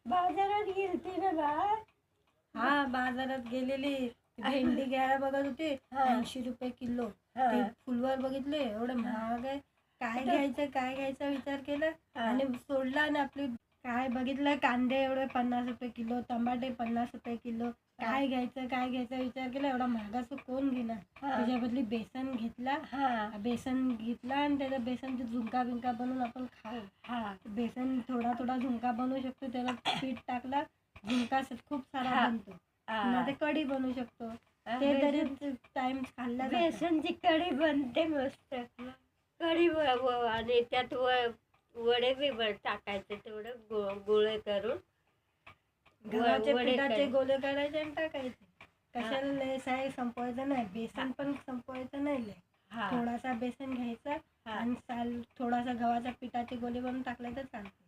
बाजारात गेलती ना बा. हा बाजारात गेलेली भेंडी घ्यायला बघत होते. 80 रुपये किलो. ते फुलवर बघितले एवढं महाग आहे. काय घ्यायचं विचार केला आणि सोडला. आणि आपली काय बघितलं कांदे एवढे 50 रुपये किलो, टमाटे 50 रुपये किलो. काय घ्यायचं विचार केला. एवढा महागाचं कोण घेणार. त्याच्या बदली बेसन घेतला आणि त्याला बेसनचे झुणका बिंका बनवून आपण खाऊ. बेसन थोडा झुणका बनवू शकतो. त्याला पीठ टाकला झुणका खूप सारा बनतो. ते कढी बनवू शकतो. ते तरी टाइम खाल्ला. बेसनची कढी बनते मस्त. कढी आणि त्यात वडे बी टाकायचे. तेवढं गोळे करून गव्हाच्या पिठाचे गोळे करायचे आणि टाकायचे. कशाला लेस आहे संपवायचं नाही. बेसन पण संपवायचं नाही. थोडासा बेसन घ्यायचा आणि थोडासा गव्हाच्या पिठाचे गोळे बनवून टाकले तर चालते.